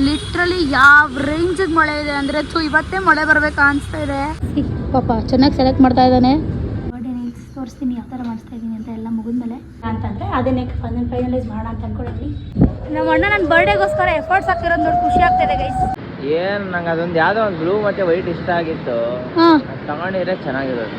Literally ಯಾವ ರೇಂಜಿಗೆ ಮಳೆ ಇದೆ ಅಂದರೆ ಇವತ್ತೇ ಮಳೆ ಬರಬೇಕಾ ಅನಿಸ್ತಾ ಇದೆ. ಪಾಪ ಚೆನ್ನಾಗಿ ಸೆಲೆಕ್ಟ್ ಮಾಡ್ತಾ ಇದ್ದಾನೆ. ಬರ್ಡೇ ನೈಲ್ಸ್ ತೋರಿಸ್ತೀನಿ ಯಾವ ಥರ ಮಾಡಿಸ್ತಾ ಇದ್ದೀನಿ ಅಂತ ಎಲ್ಲ ಮುಗಿದ್ಮೇಲೆ ಅಂತಂದರೆ ಅದನ್ನೇ ಫೈನಲೈಸ್ ಮಾಡೋಣ ಅಂತ ಅನ್ಕೊಂಡಿದ್ವಿ. ನಮ್ಮ ಅಣ್ಣ ನನ್ನ ಬರ್ಡೇಗೋಸ್ಕರ ಎಫರ್ಟ್ಸ್ ಆಗ್ತಿರೋದು ನೋಡಿ ಖುಷಿ ಆಗ್ತಿದೆ ಗೈಸ್. ಏನು ನಂಗೆ ಅದೊಂದು ಯಾವುದೋ ಒಂದು ಬ್ಲೂ ಮತ್ತು ವೈಟ್ ಇಷ್ಟ ಆಗಿತ್ತು, ತಗೊಂಡಿದ್ರೆ ಚೆನ್ನಾಗಿರೋದು.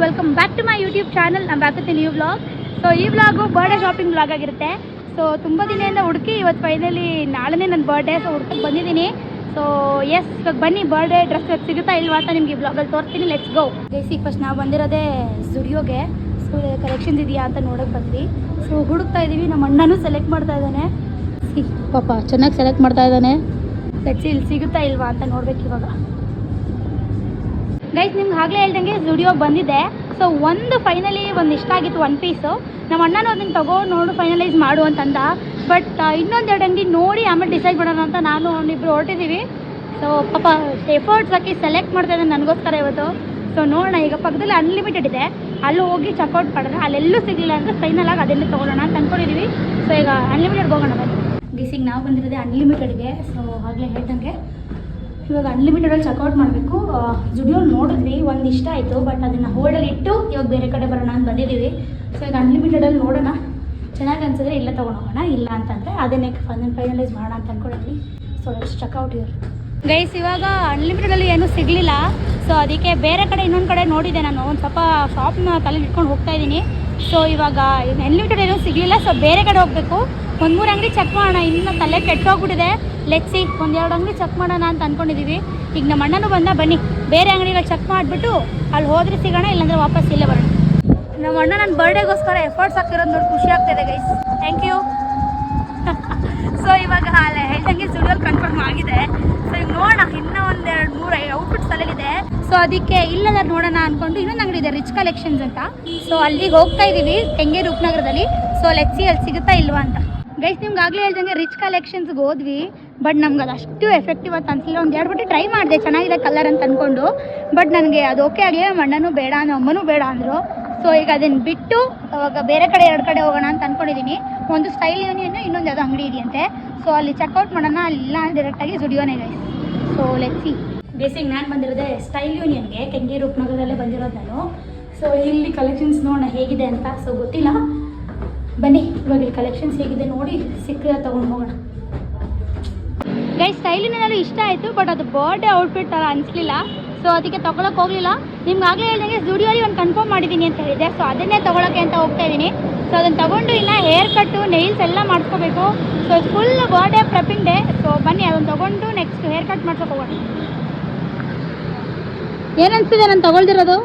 Welcome back to my YouTube channel. ನಾನು back with new vlog. So ಈ ವ್ಲಾಗು ಬರ್ಡೇ ಶಾಪಿಂಗ್ ವ್ಲಾಗ್ ಆಗಿರುತ್ತೆ. ಸೊ ತುಂಬ ದಿನದಿಂದ ಹುಡುಕಿ ಇವತ್ತು ಫೈನಲಿ ನಾಳೆನೇ ನನ್ನ ಬರ್ಡೇ. ಸೊ ಹುಡ್ಕಕ್ಕೆ ಬಂದಿದ್ದೀನಿ. ಸೊ ಎಸ್, ಇವಾಗ ಬನ್ನಿ ಬರ್ಡೇ ಡ್ರೆಸ್ ಸಿಗುತ್ತಾ ಇಲ್ವಾ ಅಂತ ನಿಮಗೆ ವ್ಲಾಗಲ್ಲಿ ತೋರಿಸ್ತೀನಿ. Let's go. ಬೇಸಿಕ್ ಫಸ್ಟ್ ನಾವು ಬಂದಿರೋದೇ ಸ್ಟುಡಿಯೋಗೆ. ಸೊ ಕಲೆಕ್ಷನ್ಸ್ ಇದೆಯಾ ಅಂತ ನೋಡೋಕೆ ಬಂದ್ವಿ. ಸೊ ಹುಡುಕ್ತಾ ಇದ್ದೀವಿ. ನಮ್ಮ ಅಣ್ಣನೂ ಸೆಲೆಕ್ಟ್ ಮಾಡ್ತಾ ಇದ್ದಾನೆ. ಪಾಪ ಚೆನ್ನಾಗಿ ಸೆಲೆಕ್ಟ್ ಮಾಡ್ತಾ ಇದ್ದಾನೆ. ಲೆಟ್ಸ್ ಇಲ್ಲಿ ಸಿಗುತ್ತಾ ಇಲ್ವಾ ಅಂತ ನೋಡ್ಬೇಕು ಇವಾಗ. ಗೈಸ್ ನಿಮ್ಗೆ ಆಗಲೇ ಹೇಳ್ದಂಗೆ ಸ್ಟುಡಿಯೋಗೆ ಬಂದಿದ್ದೆ. ಸೊ ಒಂದು ಫೈನಲಿ ಒಂದು ಇಷ್ಟ ಆಗಿತ್ತು, ಒನ್ ಪೀಸು. ನಮ್ಮ ಅಣ್ಣನೂ ಅದನ್ನು ತಗೊಂಡು ನೋಡು ಫೈನಲೈಸ್ ಮಾಡು ಅಂತಂದ. ಬಟ್ ಇನ್ನೊಂದೆರಡು ಅಂಗಡಿ ನೋಡಿ ಆಮೇಲೆ ಡಿಸೈಡ್ ಮಾಡೋಣ ಅಂತ ನಾನು ಅವನಿಬ್ರು ಹೊರಟಿದ್ದೀವಿ. ಸೊ ಪಾಪ ಎಫರ್ಟ್ಸ್ ಹಾಕಿ ಸೆಲೆಕ್ಟ್ ಮಾಡ್ತಾ ಇದ್ದಾನೆ ನನಗೋಸ್ಕರ ಇವತ್ತು. ಸೊ ನೋಡೋಣ, ಈಗ ಪಕ್ಕದಲ್ಲಿ ಅನ್ಲಿಮಿಟೆಡ್ ಇದೆ, ಅಲ್ಲಿ ಹೋಗಿ ಚೆಕ್ಔಟ್ ಮಾಡೋಣ. ಅಲ್ಲೆಲ್ಲೂ ಸಿಗಲಿಲ್ಲ ಅಂದರೆ ಫೈನಲ್ ಆಗಿ ಅದೆಲ್ಲ ತೊಗೊಳ್ಳೋಣ ಅಂತ ಅಂದ್ಕೊಂಡಿದ್ದೀವಿ. ಸೊ ಈಗ ಅನ್ಲಿಮಿಟೆಡ್ಗೆ ಹೋಗೋಣ ಬನ್ನಿ. ಗೀಸಿಗೆ ನಾವು ಬಂದಿರೋದೇ ಅನ್ಲಿಮಿಟೆಡ್ಗೆ. ಸೊ ಆಗಲೇ ಹೇಳ್ದಂಗೆ ಇವಾಗ ಅನ್ಲಿಮಿಟೆಡಲ್ಲಿ ಚೆಕ್ಔಟ್ ಮಾಡಬೇಕು. ಜುಡಿಯೋ ನೋಡಿದ್ವಿ, ಒಂದು ಇಷ್ಟ ಆಯಿತು. ಬಟ್ ಅದನ್ನು ಹೋಲ್ಡಲ್ಲಿ ಇಟ್ಟು ಇವಾಗ ಬೇರೆ ಕಡೆ ಬರೋಣ ಅಂತ ಬಂದಿದ್ದೀವಿ. ಸೊ ಈಗ ಅನ್ಲಿಮಿಟೆಡಲ್ಲಿ ನೋಡೋಣ, ಚೆನ್ನಾಗಿ ಅನ್ಸಿದ್ರೆ ಇಲ್ಲ ತೊಗೊಂಡೋಗೋಣ, ಇಲ್ಲ ಅಂತಂದರೆ ಅದನ್ನೇ ಫೈನಲೈಸ್ ಮಾಡೋಣ ಅಂತ ಅಂದ್ಕೊಂಡಿದ್ವಿ. ಸೊ ಲೆಟ್ಸ್ ಚೆಕ್ಔಟ್ ಇವ್ರು. ಗೈಸ್ ಇವಾಗ ಅನ್ಲಿಮಿಟೆಡಲ್ಲಿ ಏನೂ ಸಿಗಲಿಲ್ಲ. ಸೊ ಅದಕ್ಕೆ ಬೇರೆ ಕಡೆ ಇನ್ನೊಂದು ಕಡೆ ನೋಡಿದೆ ನಾನು. ಒಂದು ಸ್ವಲ್ಪ ಶಾಪ್ನ ತಲೆ ಇಟ್ಕೊಂಡು ಹೋಗ್ತಾ ಇದ್ದೀನಿ. ಸೊ ಇವಾಗ ಅನ್ಲಿಮಿಟೆಡ್ ಏನೂ ಸಿಗಲಿಲ್ಲ. ಸೊ ಬೇರೆ ಕಡೆ ಹೋಗಬೇಕು. ಒಂದು ಮೂರು ಅಂಗಡಿ ಚೆಕ್ ಮಾಡೋಣ. ಇನ್ನು ತಲೆ ಕೆಟ್ಟೋಗ್ಬಿಟ್ಟಿದೆ. ಲೆಟ್ಸಿ ಒಂದೆರಡು ಅಂಗಡಿ ಚೆಕ್ ಮಾಡೋಣ ಅಂತ ಅಂದ್ಕೊಂಡಿದ್ದೀವಿ. ಈಗ ನಮ್ಮ ಅಣ್ಣನೂ ಬಂದ, ಬನ್ನಿ ಬೇರೆ ಅಂಗಡಿಗಳು ಚೆಕ್ ಮಾಡಿಬಿಟ್ಟು ಅಲ್ಲಿ ಹೋದ್ರೆ ಸಿಗೋಣ, ಇಲ್ಲಾಂದರೆ ವಾಪಸ್ ಇಲ್ಲೇ ಬರೋಣ. ನಮ್ಮ ಅಣ್ಣ ನನ್ನ ಬರ್ಡೇಗೋಸ್ಕರ ಎಫರ್ಟ್ಸ್ ಆಗ್ತಿರೋದು ನೋಡಿ ಖುಷಿ ಆಗ್ತಾಯಿದೆ ಗೈಸ್. Thank you. ಸೊ ಇವಾಗ ಹೇಳ್ದಂಗೆ ಸ್ಟುಡಿಯೋಲ್ಲಿ ಕನ್ಫರ್ಮ್ ಆಗಿದೆ. ಸೊ ಈಗ ನೋಡೋಣ, ಇನ್ನೂ ಒಂದೆರಡು ಮೂರು ಔಟ್ಫಿಟ್ಸ್ ತಲೆಗಿದೆ. ಸೊ ಅದಕ್ಕೆ ಇಲ್ಲದ ನೋಡೋಣ ಅಂದ್ಕೊಂಡು ಇನ್ನೊಂದು ಅಂಗಡಿ ಇದೆ, ರಿಚ್ ಕಲೆಕ್ಷನ್ಸ್ ಅಂತ. ಸೊ ಅಲ್ಲಿಗೆ ಹೋಗ್ತಾ ಇದ್ದೀವಿ, ಕೆಂಗೇರಿ ಉಪನಗರದಲ್ಲಿ. ಸೊ ಲೆಟ್ಸಿ ಅಲ್ಲಿ ಸಿಗುತ್ತಾ ಇಲ್ವಾ ಅಂತ. ಗೈಸ್ ನಿಮ್ಗೆ ಆಗಲೇ ಹೇಳ್ದಂಗೆ ರಿಚ್ ಕಲೆಕ್ಷನ್ಸ್ಗೆ ಹೋದ್ವಿ. ಬಟ್ ನಮ್ಗೆ ಅದು ಅಷ್ಟು ಎಫೆಕ್ಟಿವ್ ಅಂತ ಅನಿಸಲಿಲ್ಲ. ಒಂದು ಎರಡು ಬಟ್ಟೆ ಟ್ರೈ ಮಾಡಿದೆ, ಚೆನ್ನಾಗಿದೆ ಕಲರ್ ಅಂತ ಅಂದ್ಕೊಂಡು. ಬಟ್ ನನಗೆ ಅದು ಓಕೆ ಆಗಲಿ. ನಮ್ಮ ಅಣ್ಣನೂ ಬೇಡ, ನಮ್ಮ ಅಮ್ಮನೂ ಬೇಡ ಅಂದರು. ಸೊ ಈಗ ಅದನ್ನು ಬಿಟ್ಟು ಅವಾಗ ಬೇರೆ ಕಡೆ ಎರಡು ಕಡೆ ಹೋಗೋಣ ಅಂತ ಅಂದ್ಕೊಂಡಿದ್ದೀನಿ. ಒಂದು ಸ್ಟೈಲ್ ಯೂನಿಯನ್, ಇನ್ನೊಂದು ಯಾವುದೋ ಅಂಗಡಿ ಇದೆಯಂತೆ. ಸೊ ಅಲ್ಲಿ ಚೆಕ್ಔಟ್ ಮಾಡೋಣ, ಅಲ್ಲಿಲ್ಲ ಡೈರೆಕ್ಟಾಗಿ ಸ್ಟುಡಿಯೋನೇ ಗೈಸ್. So let's see. ಬೇಸಿಗೆ ನಾನು ಬಂದಿರೋದೆ ಸ್ಟೈಲ್ ಯೂನಿಯನ್ಗೆ, ಕೆಂಗೇರಿ ಉಪನಗರದಲ್ಲೇ ಬಂದಿರೋದು ನಾನು. ಸೊ ಇಲ್ಲಿ ಕಲೆಕ್ಷನ್ಸ್ ನೋಡೋಣ ಹೇಗಿದೆ ಅಂತ. ಸೊ ಗೊತ್ತಿಲ್ಲ, ಬನ್ನಿ ಇವಾಗ ಇಲ್ಲಿ ಕಲೆಕ್ಷನ್ಸ್ ಹೇಗಿದೆ ನೋಡಿ, ಸಿಕ್ಕರೆ ತೊಗೊಂಡು ಹೋಗೋಣ. ಗೈಸ್ ಸ್ಟೈಲಿನಲ್ಲಿ ಇಷ್ಟ ಆಯಿತು, ಬಟ್ ಅದು ಬರ್ಡೇ ಔಟ್ಫಿಟ್ ಥರ ಅನಿಸ್ಲಿಲ್ಲ. ಸೊ ಅದಕ್ಕೆ ತೊಗೊಳಕ್ಕೆ ಹೋಗಲಿಲ್ಲ. ನಿಮ್ಗೆ ಆಗಲೇ ಹೇಳ್ದಂಗೆ ಸ್ಟುಡಿಯೋಲಿ ಒಂದು ಕನ್ಫರ್ಮ್ ಮಾಡಿದ್ದೀನಿ ಅಂತ ಹೇಳಿದೆ. ಸೊ ಅದನ್ನೇ ತೊಗೊಳಕ್ಕೆ ಅಂತ ಹೋಗ್ತಾ ಇದ್ದೀನಿ. ಸೊ ಅದನ್ನು ತೊಗೊಂಡು ಇಲ್ಲ ಹೇರ್ ಕಟ್ಟು, ನೈಲ್ಸ್ ಎಲ್ಲ ಮಾಡಿಸ್ಕೋಬೇಕು. So full birthday prepping day. So ಬನ್ನಿ ಅದನ್ನು ತೊಗೊಂಡು ನೆಕ್ಸ್ಟ್ ಹೇರ್ ಕಟ್ ಮಾಡ್ಸೋಕೆ ಹೋಗೋಣ. ಏನು ಅನಿಸ್ತಿದೆ ನಾನು ತೊಗೊಳ್ದಿರೋದು?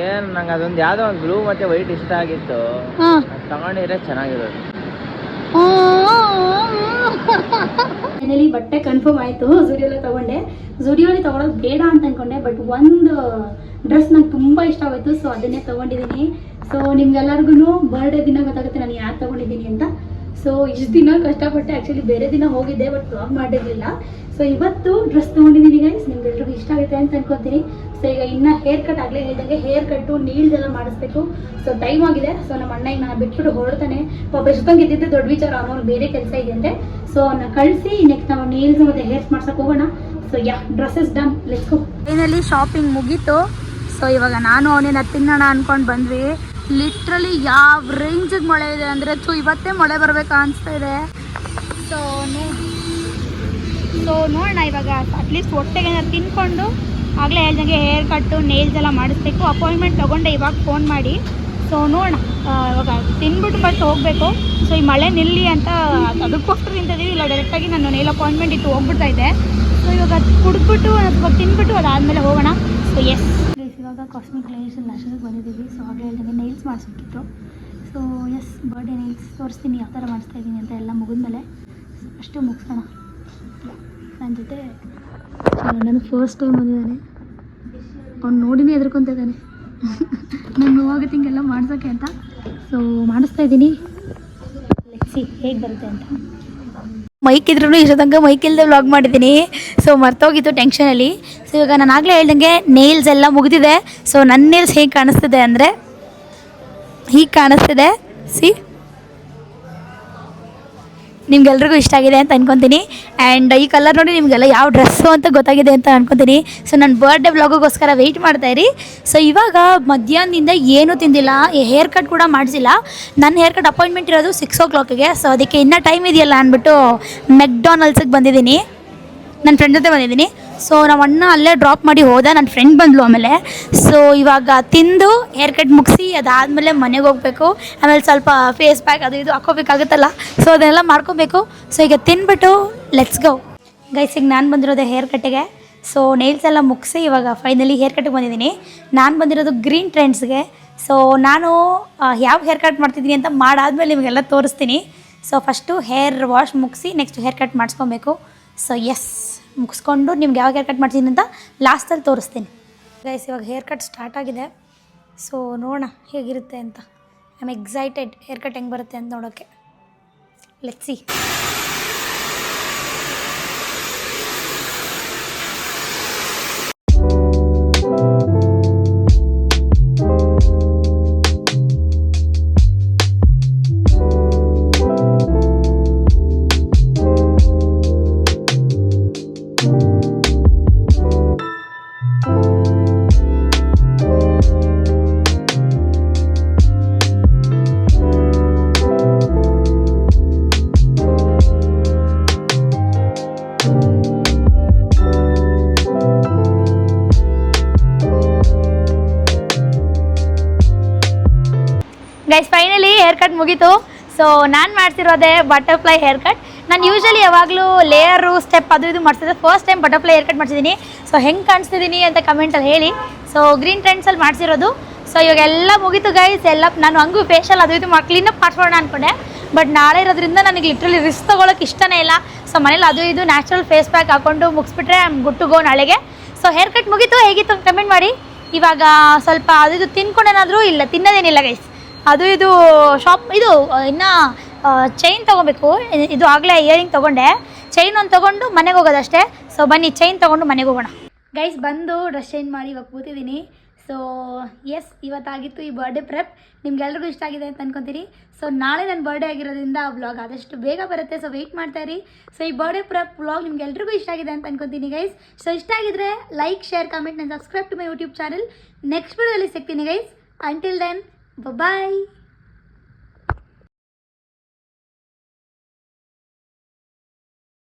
ಏನು ನಂಗೆ ಅದೊಂದು ಯಾವುದೋ ಒಂದು ಬ್ಲೂ ಮತ್ತು ವೈಟ್ ಇಷ್ಟ ಆಗಿತ್ತು, ತಗೊಂಡಿದ್ರೆ ಚೆನ್ನಾಗಿರೋದು. ಫೈನಲಿ ಬಟ್ಟೆ ಕನ್ಫರ್ಮ್ ಆಯಿತು. ಝುಡಿಯೋಲಿ ತೊಗೊಂಡೆ. ಝುಡಿಯೋಲಿ ತೊಗೊಳೋದು ಬೇಡ ಅಂತ ಅಂದ್ಕೊಂಡೆ, ಬಟ್ ಒಂದು ಡ್ರೆಸ್ ನಂಗೆ ತುಂಬ ಇಷ್ಟ ಆಯಿತು. ಸೊ ಅದನ್ನೇ ತೊಗೊಂಡಿದ್ದೀನಿ. ಸೊ ನಿಮ್ಗೆಲ್ಲರಿಗೂ ಬರ್ಡೇ ದಿನ ಗೊತ್ತಾಗುತ್ತೆ ನಾನು ಯಾರು ತೊಗೊಂಡಿದ್ದೀನಿ ಅಂತ. ಸೊ ಇಷ್ಟು ದಿನ ಕಷ್ಟಪಟ್ಟೆ. ಆ್ಯಕ್ಚುಲಿ ಬೇರೆ ದಿನ ಹೋಗಿದ್ದೆ, ಬಟ್ ವ್ಲಾಗ್ ಮಾಡಿರಲಿಲ್ಲ. ಸೊ ಇವತ್ತು ಡ್ರೆಸ್ ತೊಗೊಂಡಿದ್ದೀನಿ ಗೈಸ್. ನಿಮ್ಗೆಲ್ರಿಗೂ ಇಷ್ಟ ಆಗುತ್ತೆ ಅಂತ ಅನ್ಕೋತೀನಿ. ಸೊ ಈಗ ಇನ್ನು ಹೇರ್ ಕಟ್ ಆಗಲೇ ಹೇಳಿದಂಗೆ ಹೇರ್ ಕಟ್ಟು, ನೀಲ್ಸ್ ಎಲ್ಲ ಮಾಡಿಸ್ಬೇಕು. ಸೊ ಟೈಮ್ ಆಗಿದೆ. ಸೊ ನಮ್ಮ ಅಣ್ಣ ಈಗ ನಾನು ಬಿಟ್ಬಿಟ್ಟು ಹೊರಡ್ತಾನೆ. ಪಾಪ ಎಷ್ಟೊಂದು ಇದ್ದಿದ್ದು ದೊಡ್ಡ ವಿಚಾರ, ಅವನು ಬೇರೆ ಕೆಲಸ ಇದೆ ಅಂತೆ. ಸೊ ಅವನ್ನ ಕಳಿಸಿ ನೆಕ್ಸ್ಟ್ ನಾವು ನೀಲ್ಸ್ ಮತ್ತು ಹೇರ್ಸ್ ಮಾಡ್ಸೋಕೆ ಹೋಗೋಣ. So dresses done, let's go. Finally shopping ಮುಗೀತು. ಸೊ ಇವಾಗ ನಾನು ಅವನೇನ ತಿನ್ನೋಣ ಅಂದ್ಕೊಂಡು ಬಂದ್ವಿ. ಲಿಟ್ರಲಿ ಯಾವ ರೇಂಜಿಗೆ ಮಳೆ ಇದೆ ಅಂದರೆ ಇವತ್ತೇ ಮಳೆ ಬರಬೇಕಾ ಅನಿಸ್ತಾ ಇದೆ. ಸೊ ನೋಡೋಣ ಇವಾಗ ಅಟ್ಲೀಸ್ಟ್ ಹೊಟ್ಟೆಗೆ ಏನಾದ್ರು ತಿನ್ಕೊಂಡು ಆಗಲೇ ಹೇಳ್ದಂಗೆ ಹೇರ್ ಕಟ್ಟು, ನೇಲ್ಸ್ ಎಲ್ಲ ಮಾಡಿಸ್ಬೇಕು. ಅಪಾಯಿಂಟ್ಮೆಂಟ್ ತೊಗೊಂಡೆ ಇವಾಗ ಫೋನ್ ಮಾಡಿ. ಸೊ ನೋಡೋಣ, ಇವಾಗ ತಿನ್ಬಿಟ್ಟು ಬಟ್ ಹೋಗಬೇಕು. ಸೊ ಈ ಮಳೆ ನಿಲ್ಲಿ ಅಂತ ಅದಕ್ಕೋಸ್ಕರ ತಿಂತಿದ್ದೀವಿ. ಇಲ್ಲ ಡೈರೆಕ್ಟಾಗಿ ನಾನು ನೇಲ್ ಅಪಾಯಿಂಟ್ಮೆಂಟ್ ಇತ್ತು ಹೋಗ್ಬಿಡ್ತಾ ಇದ್ದೆ. ಸೊ ಇವಾಗ ಅದು ಕುಡಿದ್ಬಿಟ್ಟು ಅಥವಾ ತಿನ್ಬಿಟ್ಟು ಅದಾದಮೇಲೆ ಹೋಗೋಣ. ಸೊ ಎಸ್ ಇವಾಗ ಕಾಸ್ಮಿಕ್ ಲೇಯರ್ಸ್ ಲ್ಯಾಶಸ್ಗೆ ಬಂದಿದ್ದೀವಿ. ಸೊ ಆಗಲೇ ಹೇಳ್ದಂಗೆ ನೈಲ್ಸ್ ಮಾಡಿಸ್ಬೇಕಿತ್ತು. ಸೊ ಎಸ್ ಬರ್ಡೇ ನೈಲ್ಸ್ ತೋರಿಸ್ತೀನಿ ಯಾವ ಥರ ಮಾಡಿಸ್ತಾ ಇದ್ದೀನಿ ಅಂತ ಎಲ್ಲ ಮುಗಿದ್ಮೇಲೆ. ಸೊ ಅಷ್ಟು ಮುಗಿಸೋಣ. ನನ್ನ ಜೊತೆ ನಾನು ಫಸ್ಟ್ ಟೈಮ್ ಬಂದಿದ್ದಾನೆ. ಅವ್ನು ನೋಡಿನೇ ಎದ್ರಕೊಂತ ಇದ್ದಾನೆ ನಾನು ಹೋಗೋದಿಂಗೆಲ್ಲ ಮಾಡ್ಸೋಕ್ಕೆ ಅಂತ. ಸೊ ಮಾಡಿಸ್ತಾ ಇದ್ದೀನಿ. ಲೆಟ್ಸಿ ಹೇಗೆ ಬರುತ್ತೆ ಅಂತ. ಮೈಕ್ ಇದ್ರೂ ಇಷ್ಟೋ ತನಕ ಮೈಕ್ ಇಲ್ಲದೆ ವ್ಲಾಗ್ ಮಾಡಿದ್ದೀನಿ. ಸೊ ಮರ್ತೋಗಿತ್ತು ಟೆನ್ಷನಲ್ಲಿ. ಸೊ ಇವಾಗ ನಾನು ಆಗಲೇ ಹೇಳ್ದಂಗೆ ನೇಲ್ಸ್ ಎಲ್ಲ ಮುಗಿದಿದೆ. ಸೊ ನನ್ನ ನೇಲ್ಸ್ ಹೇಗೆ ಕಾಣಿಸ್ತಿದೆ ಅಂದರೆ ಹೀಗೆ ಕಾಣಿಸ್ತಿದೆ. ನಿಮ್ಗೆಲ್ರಿಗೂ ಇಷ್ಟ ಆಗಿದೆ ಅಂತ ಅನ್ಕೊತೀನಿ. ಆ್ಯಂಡ್ ಈ ಕಲರ್ ನೋಡಿ ನಿಮಗೆಲ್ಲ ಯಾವ ಡ್ರೆಸ್ಸು ಅಂತ ಗೊತ್ತಾಗಿದೆ ಅಂತ ಅನ್ಕೊತೀನಿ. ಸೊ ನನ್ನ ಬರ್ಡೇ ವ್ಲಾಗೋಸ್ಕರ ವೆಯ್ಟ್ ಮಾಡ್ತಾಯಿರಿ. ಸೊ ಇವಾಗ ಮಧ್ಯಾಹ್ನದಿಂದ ಏನೂ ತಿಂದಿಲ್ಲ, ಹೇರ್ ಕಟ್ ಕೂಡ ಮಾಡಿಸಿಲ್ಲ. ನನ್ನ ಹೇರ್ ಕಟ್ ಅಪಾಯಿಂಟ್ಮೆಂಟ್ ಇರೋದು 6 o'clock. ಸೊ ಅದಕ್ಕೆ ಇನ್ನೂ ಟೈಮ್ ಇದೆಯಲ್ಲ ಅಂದ್ಬಿಟ್ಟು ಮೆಕ್ಡೊನಾಲ್ಡ್ಸಿಗೆ ಬಂದಿದ್ದೀನಿ. ನನ್ನ ಫ್ರೆಂಡ್ ಜೊತೆ ಬಂದಿದ್ದೀನಿ. ಸೊ ನಮ್ಮ ಅಣ್ಣ ಅಲ್ಲೇ ಡ್ರಾಪ್ ಮಾಡಿ ಹೋದ, ನನ್ನ ಫ್ರೆಂಡ್ ಬಂದಳು ಆಮೇಲೆ. ಸೊ ಇವಾಗ ತಿಂದು ಹೇರ್ ಕಟ್ ಮುಗಿಸಿ ಅದಾದಮೇಲೆ ಮನೆಗೆ ಹೋಗಬೇಕು. ಆಮೇಲೆ ಸ್ವಲ್ಪ ಫೇಸ್ ಪ್ಯಾಕ್ ಅದು ಇದು ಹಾಕೋಬೇಕಾಗುತ್ತಲ್ಲ, ಸೊ ಅದನ್ನೆಲ್ಲ ಮಾಡ್ಕೋಬೇಕು. ಸೊ ಈಗ ತಿಂದ್ಬಿಟ್ಟು ಲೆಟ್ಸ್ ಗೋ ಗೈಸ್. ಈಗ ನಾನು ಬಂದಿರೋದೆ ಹೇರ್ ಕಟ್ಟಿಗೆ. ಸೊ ನೇಲ್ಸ್ ಎಲ್ಲ ಮುಗಿಸಿ ಇವಾಗ ಫೈನಲಿ ಹೇರ್ ಕಟ್ಟಿಗೆ ಬಂದಿದ್ದೀನಿ. ನಾನು ಬಂದಿರೋದು ಗ್ರೀನ್ ಟ್ರೆಂಡ್ಸ್ಗೆ. ಸೊ ನಾನು ಯಾವ ಹೇರ್ ಕಟ್ ಮಾಡ್ತಿದ್ದೀನಿ ಅಂತ ಮಾಡಾದ್ಮೇಲೆ ನಿಮಗೆಲ್ಲ ತೋರಿಸ್ತೀನಿ. ಸೊ ಫಸ್ಟು ಹೇರ್ ವಾಶ್ ಮುಗಿಸಿ ನೆಕ್ಸ್ಟ್ ಹೇರ್ ಕಟ್ ಮಾಡಿಸ್ಕೊಬೇಕು. ಸೊ ಎಸ್, ಮುಗಿಸ್ಕೊಂಡು ನಿಮ್ಗೆ ಯಾವ ಹೇರ್ ಕಟ್ ಮಾಡ್ತೀನಿ ಅಂತ ಲಾಸ್ಟಲ್ಲಿ ತೋರಿಸ್ತೀನಿ ಗೈಸ್. ಇವಾಗ ಹೇರ್ ಕಟ್ ಸ್ಟಾರ್ಟ್ ಆಗಿದೆ. ಸೊ ನೋಡೋಣ ಹೇಗಿರುತ್ತೆ ಅಂತ. I am excited hair cut ಹೆಂಗೆ ಬರುತ್ತೆ ಅಂತ ನೋಡೋಕ್ಕೆ. Let's see. Guys finally hair cut ಮುಗೀತು. ಸೊ ನಾನು ಮಾಡ್ತಿರೋದೆ ಬಟರ್ಫ್ಲೈ ಹೇರ್ ಕಟ್. ನಾನು ಯೂಶ್ವಲಿ ಯಾವಾಗಲೂ ಲೇಯರು ಸ್ಟೆಪ್ ಅದು ಇದು ಮಾಡ್ತಿದ್ದೆ. First time butterfly hair cut ಮಾಡ್ತಿದ್ದೀನಿ. ಸೊ ಹೆಂಗೆ ಕಾಣಿಸ್ತಿದ್ದೀನಿ ಅಂತ ಕಮೆಂಟಲ್ಲಿ ಹೇಳಿ. ಸೊ ಗ್ರೀನ್ ಟ್ರೆಂಡ್ಸಲ್ಲಿ ಮಾಡಿಸಿರೋದು. ಸೊ ಇವಾಗ ಎಲ್ಲ ಮುಗೀತು ಗೈಸ್. ಎಲ್ಲ ನಾನು ಹಂಗೂ ಫೇಶಿಯಲ್ ಅದು ಇದು ಕ್ಲೀನಪ್ ಮಾಡಿಸೋಣ ಅಂದ್ಕೊಂಡೆ. ಬಟ್ ನಾಳೆ ಇರೋದ್ರಿಂದ ನನಗೆ ಲಿಟ್ರಲಿ ರಿಸ್ಕ್ ತೊಗೊಳಕ್ಕೆ ಇಷ್ಟನೇ ಇಲ್ಲ. ಸೊ ಮನೇಲಿ ಅದು ಇದು ನ್ಯಾಚುರಲ್ ಫೇಸ್ ಪ್ಯಾಕ್ ಹಾಕ್ಕೊಂಡು ಮುಗಿಸ್ಬಿಟ್ರೆ I am good to go ನಾಳೆಗೆ. ಸೊ ಹೇರ್ ಕಟ್ ಮುಗೀತು. ಹೇಗಿತ್ತು ಅಂತ ಕಮೆಂಟ್ ಮಾಡಿ. ಇವಾಗ ಸ್ವಲ್ಪ ಅದು ಇದು ತಿನ್ಕೊಂಡೇನಾದರೂ ಇಲ್ಲ, ತಿನ್ನೋದೇನಿಲ್ಲ ಗೈಸ್. ಅದು ಇದು ಶಾಪ್ ಇದು ಇನ್ನು ಚೈನ್ ತೊಗೋಬೇಕು. ಇದು ಆಗಲೇ ಇಯರಿಂಗ್ ತೊಗೊಂಡೆ. ಚೈನ್ ಒಂದು ತೊಗೊಂಡು ಮನೆಗೆ ಹೋಗೋದಷ್ಟೇ. ಸೊ ಬನ್ನಿ ಚೈನ್ ತೊಗೊಂಡು ಮನೆಗೆ ಹೋಗೋಣ ಗೈಸ್. ಬಂದು ಡ್ರೆಸ್ ಚೇಂಜ್ ಮಾಡಿ ಇವಾಗ ಕೂತಿದ್ದೀನಿ. ಸೊ ಎಸ್, ಇವತ್ತಾಗಿತ್ತು ಈ ಬರ್ಡೇ ಪ್ರೆಪ್. ನಿಮ್ಗೆಲ್ರಿಗೂ ಇಷ್ಟ ಆಗಿದೆ ಅಂತ ಅನ್ಕೊತೀನಿ. ಸೊ ನಾಳೆ ನನ್ನ ಬರ್ಡೇ ಆಗಿರೋದ್ರಿಂದ ವ್ಲಾಗ್ ಆದಷ್ಟು ಬೇಗ ಬರುತ್ತೆ. ಸೊ ವೆಯ್ಟ್ ಮಾಡ್ತಾಯಿರಿ. ಸೊ ಈ ಬರ್ಡೇ ಪ್ರೆಪ್ ವ್ಲಾಗ್ ನಿಮ್ಗೆಲ್ರಿಗೂ ಇಷ್ಟ ಆಗಿದೆ ಅಂತ ಅನ್ಕೊತೀನಿ ಗೈಸ್. ಸೊ ಇಷ್ಟ ಆಗಿದ್ರೆ like, share, comment and subscribe to my YouTube channel. Next ವಿಡಿಯೋದಲ್ಲಿ ಸಿಗ್ತೀನಿ ಗೈಸ್. Until then, bye-bye.